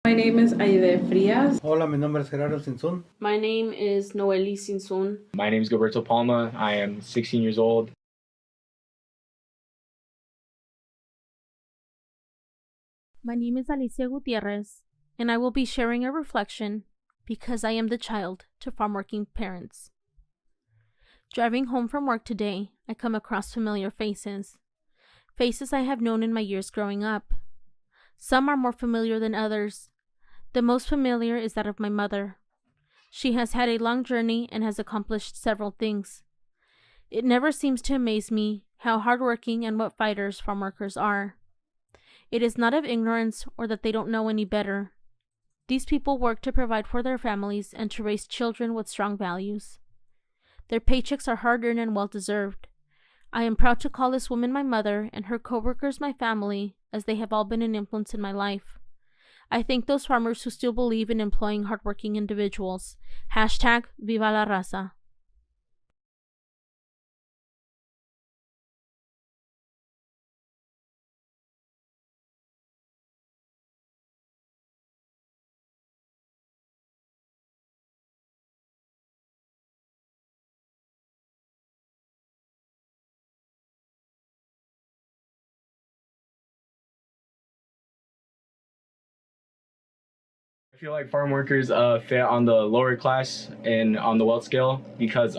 My name is Aide Frias. Hola, mi nombre es Gerardo Sinsun. My name is Noeli Sinsun. My name is Gilberto Palma. I am 16 years old. My name is Alicia Gutierrez, and I will be sharing a reflection because I am the child to farm-working parents. Driving home from work today, I come across familiar faces. Faces I have known in my years growing up. Some are more familiar than others. The most familiar is that of my mother. She has had a long journey and has accomplished several things. It never seems to amaze me how hardworking and what fighters farm workers are. It is not of ignorance or that they don't know any better. These people work to provide for their families and to raise children with strong values. Their paychecks are hard-earned and well-deserved. I am proud to call this woman my mother and her co-workers my family, as they have all been an influence in my life. I thank those farmers who still believe in employing hardworking individuals. Hashtag Viva La Raza. I feel like farm workers fit on the lower class and on the wealth scale because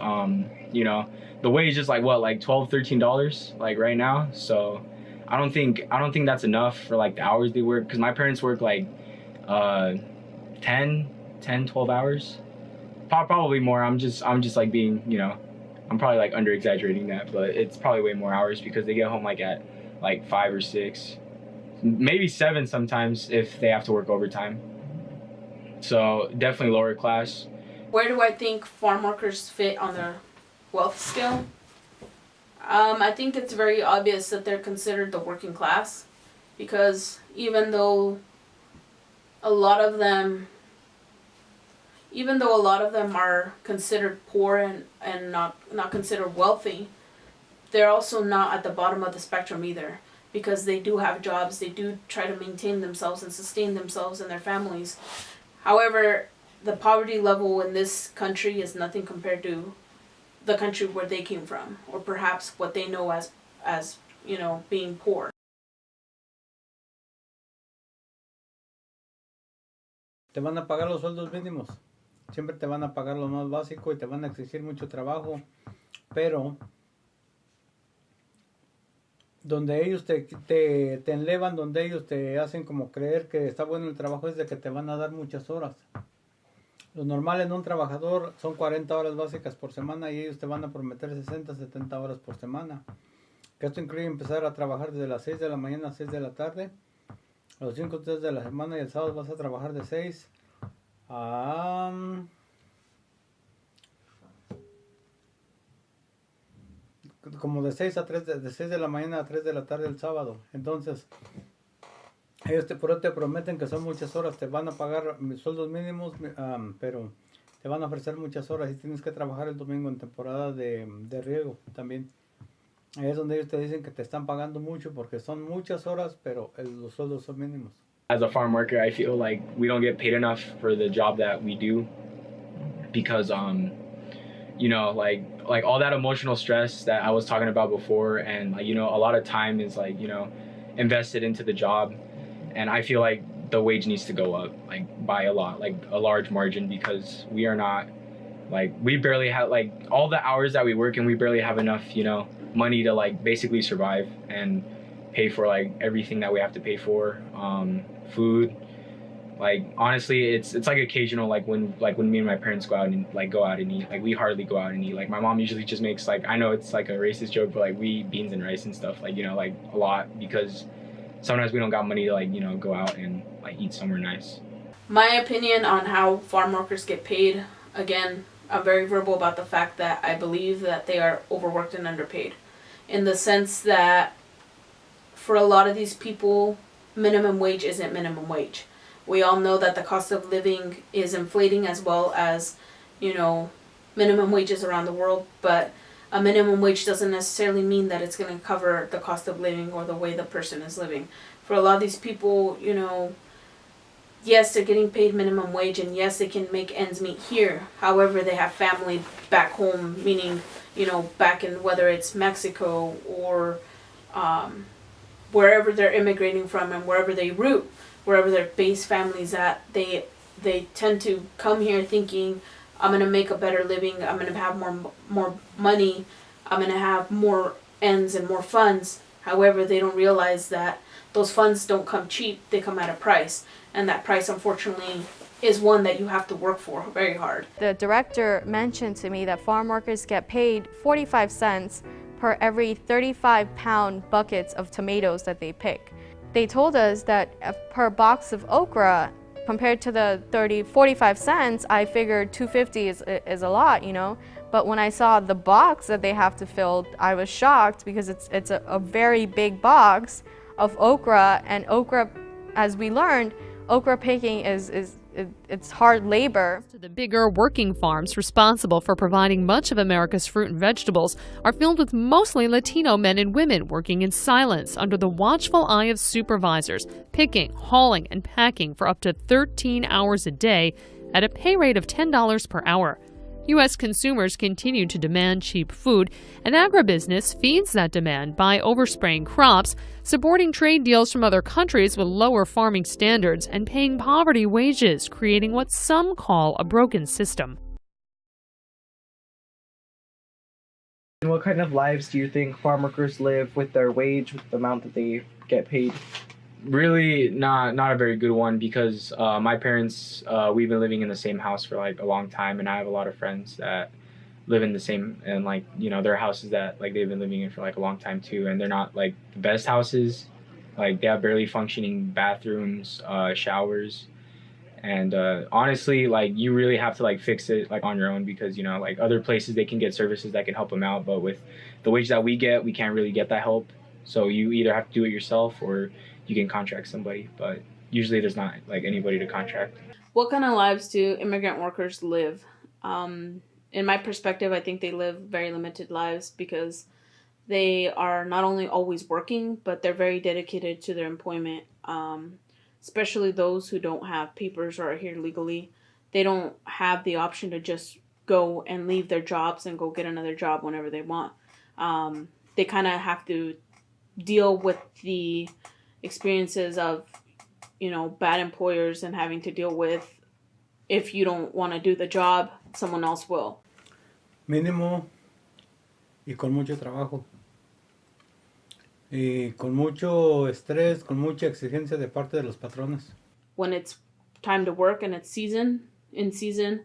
you know, the wage is like what, like $12-13 like right now. So I don't think that's enough for like the hours they work, because my parents work like uh 12 hours, probably more. I'm just like being, you know, I'm probably like under exaggerating that, but it's probably way more hours because they get home like at like 5 or 6, maybe 7 sometimes if they have to work overtime. So definitely lower class. Where do I think farm workers fit on their wealth scale? I think it's very obvious that they're considered the working class, because even though a lot of them are considered poor and not considered wealthy, they're also not at the bottom of the spectrum either, because they do have jobs, they do try to maintain themselves and sustain themselves and their families. However, the poverty level in this country is nothing compared to the country where they came from, or perhaps what they know as you know, being poor. Te van a pagar los sueldos mínimos. Siempre te van a pagar lo más básico y te van a exigir mucho trabajo. Pero donde ellos te enlevan, donde ellos te hacen como creer que está bueno el trabajo, es de que te van a dar muchas horas. Lo normal en un trabajador son 40 horas básicas por semana y ellos te van a prometer 60, 70 horas por semana. Que esto incluye empezar a trabajar desde las 6 de la mañana a 6 de la tarde, los 5 días de la semana, y el sábado vas a trabajar de 6 a... como de 6 a 3, de 6 de la mañana a 3 de la tarde el sábado. Entonces, ellos te prometen que son muchas horas, te van a pagar sueldos mínimos, pero te van a ofrecer muchas horas y tienes que trabajar el domingo en temporada de riego también. Ahí es donde ellos te dicen que te están pagando mucho porque son muchas horas, pero los sueldos son mínimos. As a farm worker, I feel like we don't get paid enough for the job that we do, because you know, like all that emotional stress that I was talking about before, and like, you know, a lot of time is like, you know, invested into the job, and I feel like the wage needs to go up, like by a lot, like a large margin, because we are not, like, we barely have like all the hours that we work, and we barely have enough, you know, money to like basically survive and pay for like everything that we have to pay for, food. Like honestly, it's like occasional, like when me and my parents go out and eat, like we hardly go out and eat. Like my mom usually just makes, like, I know it's like a racist joke, but like we eat beans and rice and stuff, like, you know, like a lot, because sometimes we don't got money to, like, you know, go out and like eat somewhere nice. My opinion on how farm workers get paid, again, I'm very verbal about the fact that I believe that they are overworked and underpaid, in the sense that for a lot of these people, minimum wage isn't minimum wage. We all know that the cost of living is inflating, as well as, you know, minimum wages around the world, but a minimum wage doesn't necessarily mean that it's going to cover the cost of living or the way the person is living. For a lot of these people, you know, yes, they're getting paid minimum wage, and yes, they can make ends meet here. However, they have family back home, meaning, back in whether it's Mexico or wherever they're immigrating from and wherever they root, wherever their base family's at, they tend to come here thinking, I'm gonna make a better living, I'm gonna have more money, I'm gonna have more ends and more funds. However, they don't realize that those funds don't come cheap, they come at a price. And that price, unfortunately, is one that you have to work for very hard. The director mentioned to me that farm workers get paid 45 cents per every 35-pound buckets of tomatoes that they pick. They told us that per box of okra, compared to the 45 cents, I figured 250 is a lot, But when I saw the box that they have to fill, I was shocked because it's a very big box of okra, and okra, as we learned, okra picking it's hard labor. The bigger working farms responsible for providing much of America's fruit and vegetables are filled with mostly Latino men and women working in silence under the watchful eye of supervisors, picking, hauling, and packing for up to 13 hours a day at a pay rate of $10 per hour. U.S. consumers continue to demand cheap food, and agribusiness feeds that demand by overspraying crops, supporting trade deals from other countries with lower farming standards, and paying poverty wages, creating what some call a broken system. And what kind of lives do you think farm workers live with their wage, with the amount that they get paid? Really not a very good one, because my parents, we've been living in the same house for like a long time, and I have a lot of friends that live in the same, and like, their houses that like they've been living in for like a long time too, and they're not like the best houses. Like, they have barely functioning bathrooms, showers, and honestly, like, you really have to like fix it like on your own, because like other places they can get services that can help them out, but with the wage that we get, we can't really get that help. So you either have to do it yourself or you can contract somebody, but usually there's not like anybody to contract. What kind of lives do immigrant workers live? In my perspective, I think they live very limited lives, because they are not only always working, but they're very dedicated to their employment, especially those who don't have papers or are here legally. They don't have the option to just go and leave their jobs and go get another job whenever they want. They kind of have to deal with the experiences of, bad employers, and having to deal with, if you don't want to do the job, someone else will. Mínimo y con mucho trabajo. Y con mucho estrés, con mucha exigencia de parte de los patrones. When it's time to work and it's in season,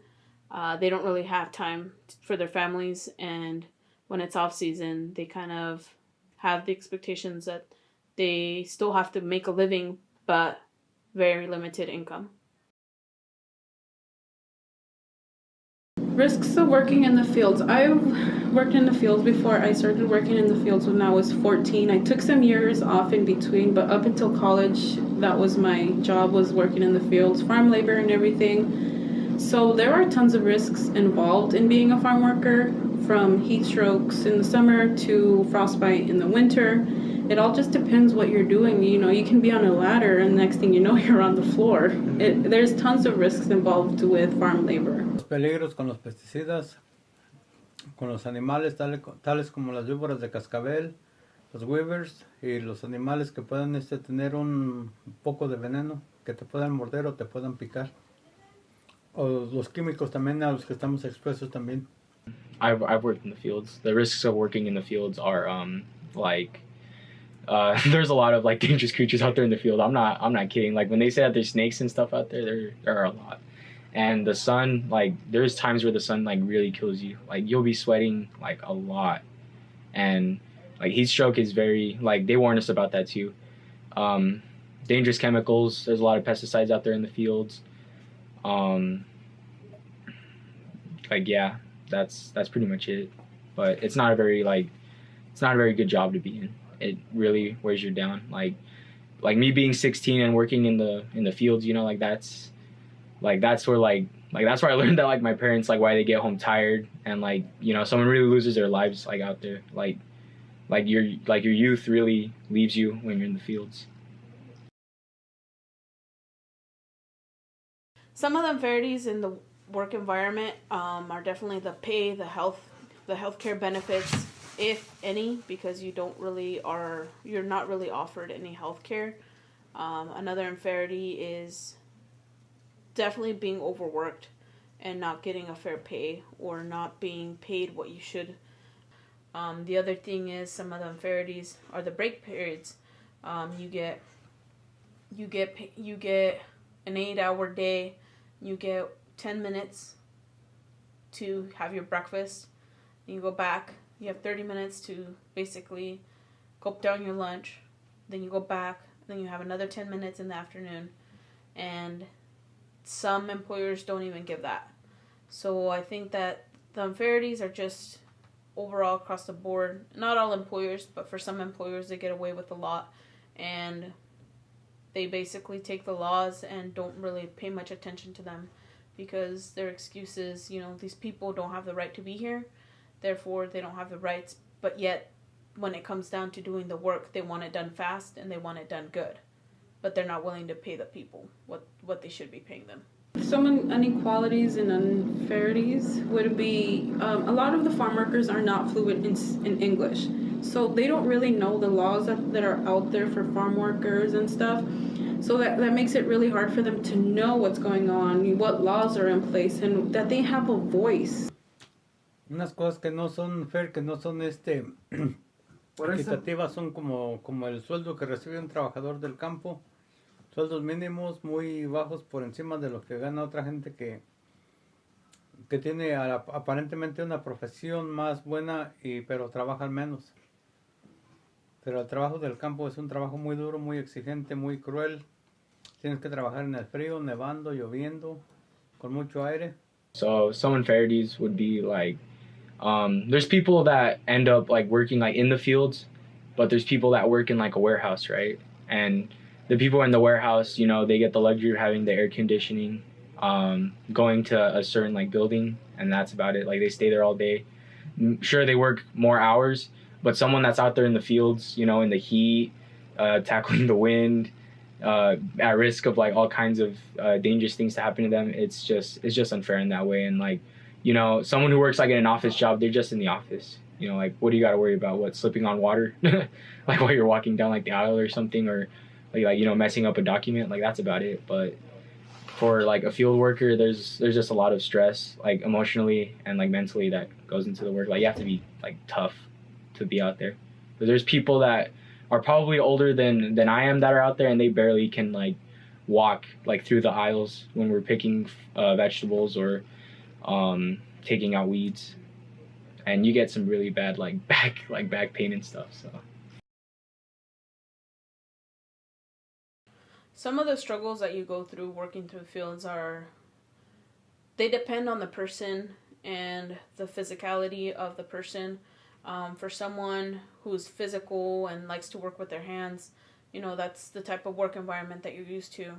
they don't really have time for their families, and when it's off season, they kind of have the expectations that they still have to make a living, but very limited income. Risks of working in the fields. I've worked in the fields before. I started working in the fields when I was 14. I took some years off in between, but up until college, that was my job, was working in the fields, farm labor and everything. So there are tons of risks involved in being a farm worker, from heat strokes in the summer to frostbite in the winter. It all just depends what you're doing. You can be on a ladder and next thing you know, you're on the floor. There's tons of risks involved with farm labor. Los peligros con los pesticidas, con los animales tales como las víboras de cascabel, los weavers, y los animales que puedan tener un poco de veneno, que te puedan morder o te puedan picar. O los químicos también a los que estamos expuestos también. I've worked in the fields. The risks of working in the fields are there's a lot of like dangerous creatures out there in the field. I'm not kidding. Like, when they say that there's snakes and stuff out there are a lot. And the sun, like, there's times where the sun like really kills you. Like, you'll be sweating like a lot, and like heat stroke is very, like, they warn us about that too. Dangerous chemicals. There's a lot of pesticides out there in the fields. Yeah, that's pretty much it. But it's not a very good job to be in. It really wears you down. Like me being 16 and working in the fields, that's where that's where I learned that like my parents, like, why they get home tired, and someone really loses their lives like out there. Like your youth really leaves you when you're in the fields. Some of the unfairities in the work environment are definitely the pay, the healthcare benefits, if any, because you're not really offered any healthcare. Another unfairity is definitely being overworked and not getting a fair pay or not being paid what you should. The other thing is some of the unfairities are the break periods. You get an 8-hour day. You get 10 minutes to have your breakfast. You go back. You have 30 minutes to basically gulp down your lunch. Then you go back. Then you have another 10 minutes in the afternoon. And some employers don't even give that. So I think that the unfairities are just overall across the board. Not all employers, but for some employers, they get away with a lot. And they basically take the laws and don't really pay much attention to them because their excuse is, these people don't have the right to be here, therefore they don't have the rights, but yet when it comes down to doing the work, they want it done fast and they want it done good, but they're not willing to pay the people what they should be paying them. Some inequalities and unfairities would be a lot of the farm workers are not fluent in English. So they don't really know the laws that are out there for farm workers and stuff. So that makes it really hard for them to know what's going on, what laws are in place, and that they have a voice. Unas cosas que no son fair, que no son equitativas, son como el sueldo que recibe un trabajador del campo. Sueldos mínimos muy bajos por encima de lo que gana otra gente que tiene aparentemente una profesión más buena, pero trabajan menos. Pero el trabajo del campo es un trabajo muy duro, muy exigente, muy cruel. Tienes que trabajar en el frío, nevando, lloviendo, con mucho aire. So some unfairities would be like, there's people that end up like working like in the fields, but there's people that work in like a warehouse, right? And the people in the warehouse, they get the luxury of having the air conditioning, going to a certain like building, and that's about it. Like they stay there all day. Sure, they work more hours, but someone that's out there in the fields, in the heat, tackling the wind, at risk of like all kinds of dangerous things to happen to them, it's just unfair in that way. And like, someone who works like in an office job, they're just in the office. Like what do you got to worry about? What, slipping on water, like while you're walking down like the aisle or something, or like messing up a document, like that's about it. But for like a field worker, there's just a lot of stress, like emotionally and like mentally, that goes into the work. Like you have to be like tough to be out there. But there's people that are probably older than I am that are out there, and they barely can like walk like through the aisles when we're picking vegetables or taking out weeds, and you get some really bad like back pain and stuff. So some of the struggles that you go through working through fields they depend on the person and the physicality of the person. For someone who's physical and likes to work with their hands, that's the type of work environment that you're used to.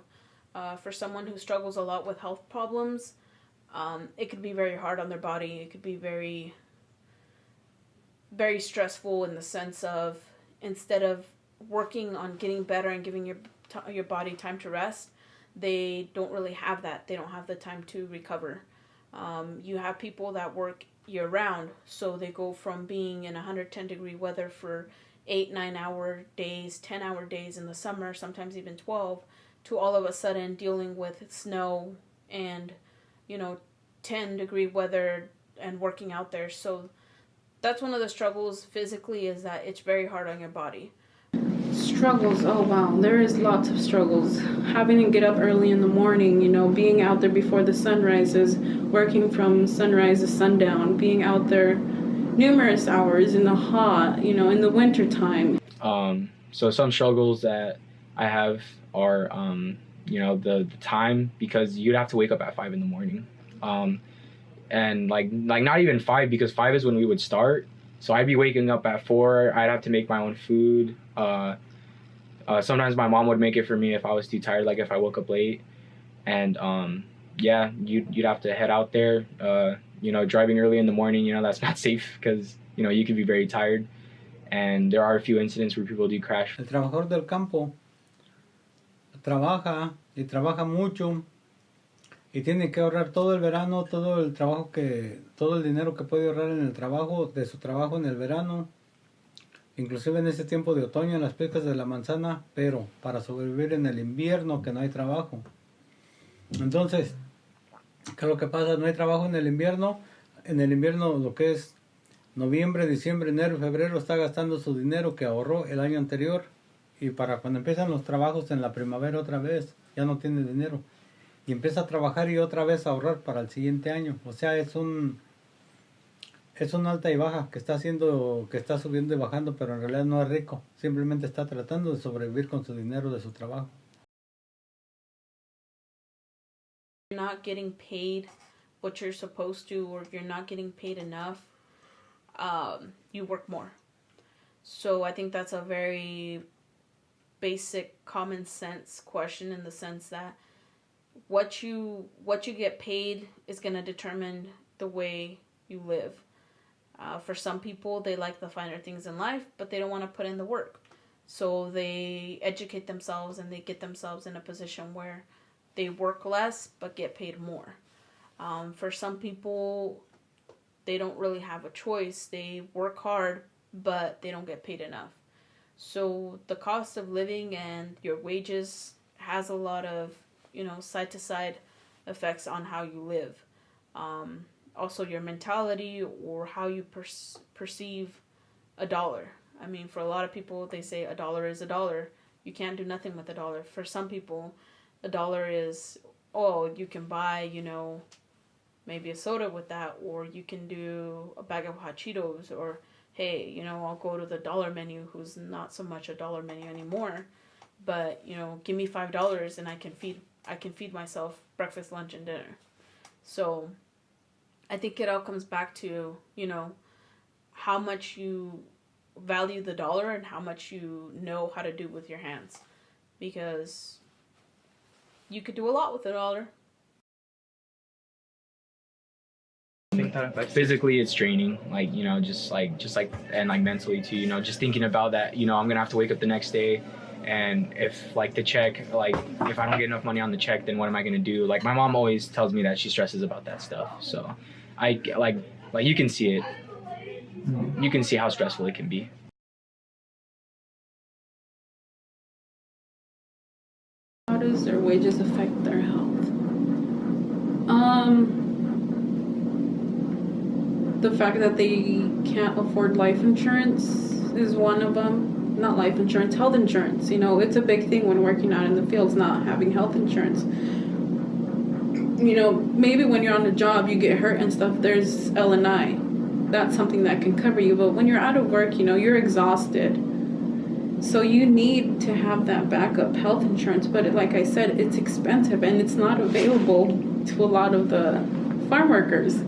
For someone who struggles a lot with health problems, it could be very hard on their body. It could be very, very stressful in the sense of instead of working on getting better and giving your body time to rest, they don't really have that. They don't have the time to recover. You have people that work year-round, so they go from being in 110-degree weather for 8-9 hour days, 10-hour days in the summer, sometimes even 12, to all of a sudden dealing with snow and 10-degree weather and working out there. So that's one of the struggles physically, is that it's very hard on your body. Struggles, oh wow, there is lots of struggles. Having to get up early in the morning, being out there before the sun rises, working from sunrise to sundown, being out there numerous hours in the hot, in the winter time. So some struggles that I have are, the time, because you'd have to wake up at 5 in the morning. And like not even 5, because 5 is when we would start. So I'd be waking up at 4. I'd have to make my own food. Sometimes my mom would make it for me if I was too tired, like if I woke up late. And you'd have to head out there. Driving early in the morning, that's not safe because you could be very tired. And there are a few incidents where people do crash. El trabajador del campo trabaja y trabaja mucho y tiene que ahorrar todo el verano, todo el dinero que puede ahorrar en el trabajo, de su trabajo en el verano, inclusive en este tiempo de otoño en las picas de la manzana, pero para sobrevivir en el invierno que no hay trabajo. Entonces, ¿qué es lo que pasa? No hay trabajo en el invierno lo que es noviembre, diciembre, enero y febrero está gastando su dinero que ahorró el año anterior, y para cuando empiezan los trabajos en la primavera otra vez ya no tiene dinero y empieza a trabajar y otra vez a ahorrar para el siguiente año. O sea, es un alta y baja que está haciendo, que está subiendo y bajando, pero en realidad no es rico, simplemente está tratando de sobrevivir con su dinero de su trabajo. You're not getting paid what you're supposed to, or if you're not getting paid enough, you work more. So I think that's a very basic common sense question, in the sense that what you get paid is going to determine the way you live. For some people, they like the finer things in life, but they don't want to put in the work. So they educate themselves and they get themselves in a position where they work less but get paid more. For some people, they don't really have a choice. They work hard, but they don't get paid enough. So the cost of living and your wages has a lot of, side-to-side effects on how you live. Also your mentality, or how you perceive a dollar. I mean, for a lot of people, they say a dollar is a dollar. You can't do nothing with a dollar. For some people, a dollar is, you can buy, maybe a soda with that, or you can do a bag of hot Cheetos, or hey, I'll go to the dollar menu, who's not so much a dollar menu anymore, but give me $5 and I can feed myself breakfast, lunch, and dinner. So I think it all comes back to, how much you value the dollar and how much you know how to do with your hands, because you could do a lot with a dollar. Physically it's draining, just like and like mentally too, just thinking about that, I'm gonna have to wake up the next day, and if the check, if I don't get enough money on the check, then what am I gonna do? My mom always tells me that she stresses about that stuff, so I you can see it, you can see how stressful it can be. How does their wages affect their health? The fact that they can't afford life insurance is one of them. Not life insurance, health insurance. It's a big thing when working out in the fields, not having health insurance. Maybe when you're on the job, you get hurt and stuff, there's L&I. That's something that can cover you. But when you're out of work, you're exhausted. So you need to have that backup health insurance. But like I said, it's expensive and it's not available to a lot of the farm workers.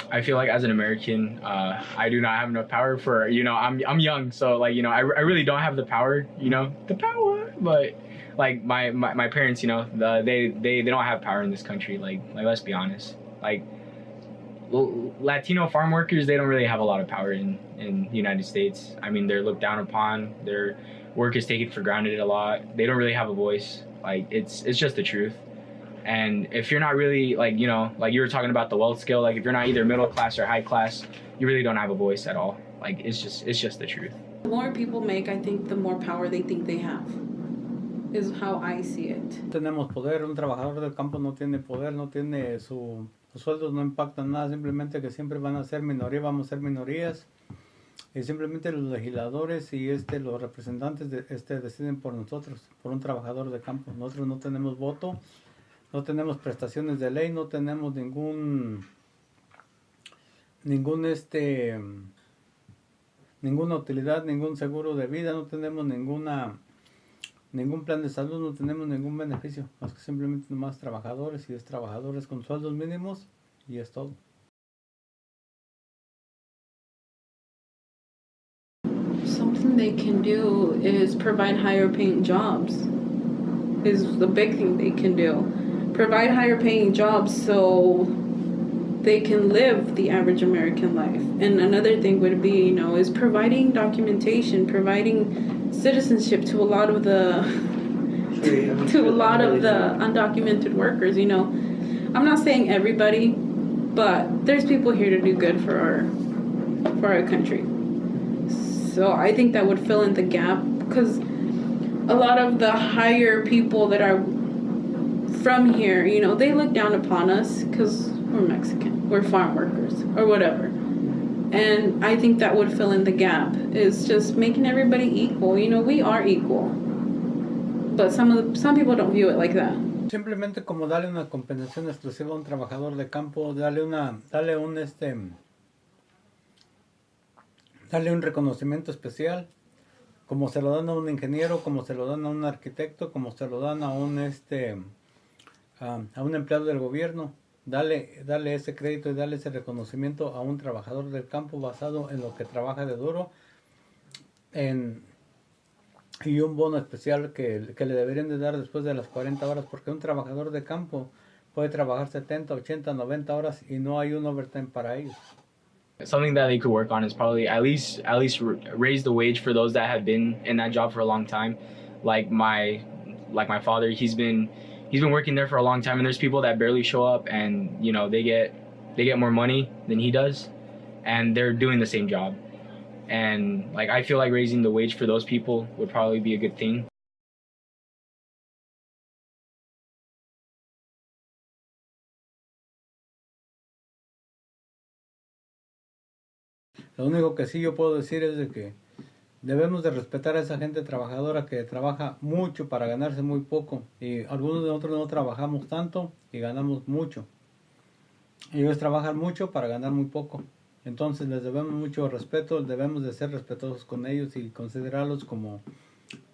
I feel like as an American, I do not have enough power for, I'm young, so I really don't have the power, but my parents, they don't have power in this country. Let's be honest, Latino farm workers, they don't really have a lot of power in the United States. I mean, they're looked down upon, their work is taken for granted a lot. They don't really have a voice. It's just the truth. And if you're not really, you were talking about the wealth scale, if you're not either middle class or high class, you really don't have a voice at all. It's just the truth. The more people make, I think the more power they think they have, is how I see it. Tenemos poder, un trabajador del campo no tiene poder, no tiene Los sueldos no impactan nada, simplemente que siempre van a ser minoría, vamos a ser minorías. Y simplemente los legisladores y los representantes deciden por nosotros, por un trabajador de campo. Nosotros no tenemos voto, no tenemos prestaciones de ley, no tenemos ninguna utilidad, ningún seguro de vida, no tenemos ningún plan de salud, no tenemos ningún beneficio, más que simplemente nomás trabajadores y es trabajadores con sueldos mínimos y es todo. Something they can do is provide higher paying jobs. Is the big thing they can do. Provide higher paying jobs so they can live the average American life. And another thing would be, is providing documentation, providing citizenship to a lot of the undocumented workers. I'm not saying everybody, but there's people here to do good for our country. So I think that would fill in the gap, because a lot of the higher people that are from here, they look down upon us because we're Mexican, we're farm workers or whatever. And I think that would fill in the gap, is just making everybody equal. We are equal, but some people don't view it like that. Simplemente como darle una compensación exclusiva a un trabajador de campo, darle un reconocimiento especial, como se lo dan a un ingeniero, como se lo dan a un arquitecto, como se lo dan a un empleado del gobierno. Darle ese crédito y darle ese reconocimiento a un trabajador del campo basado en lo que trabaja de duro, y un bono especial que le deberían de dar después de las 40 horas, porque un trabajador de campo puede trabajar 70, 80, 90 horas y no hay un overtime para ellos. Something that they could work on is probably at least raise the wage for those that have been in that job for a long time. Like my father, he's been working there for a long time, and there's people that barely show up, and they get more money than he does, and they're doing the same job. And I feel like raising the wage for those people would probably be a good thing. Lo único que sí yo puedo decir es de que debemos de respetar a esa gente trabajadora que trabaja mucho para ganarse muy poco, y algunos de nosotros no trabajamos tanto y ganamos mucho. Ellos trabajan mucho para ganar muy poco, entonces les debemos mucho respeto, debemos de ser respetuosos con ellos y considerarlos como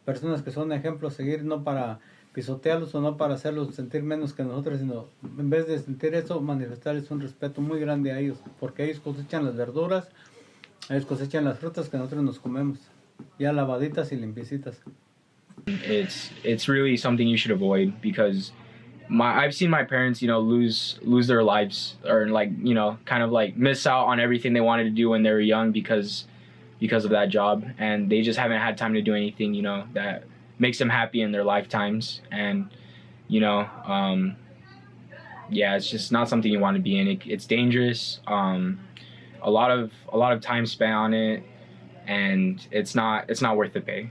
personas que son ejemplos a seguir, no para pisotearlos o no para hacerlos sentir menos que nosotros, sino en vez de sentir eso, manifestarles un respeto muy grande a ellos, porque ellos cosechan las verduras, ellos cosechan las frutas que nosotros nos comemos, ya lavaditas y limpiecitas. It's really something you should avoid, because I've seen my parents, lose their lives, or kind of miss out on everything they wanted to do when they were young because of that job, and they just haven't had time to do anything, that makes them happy in their lifetimes. And it's just not something you want to be in. It's dangerous. A lot of time spent on it, and it's not worth the pay.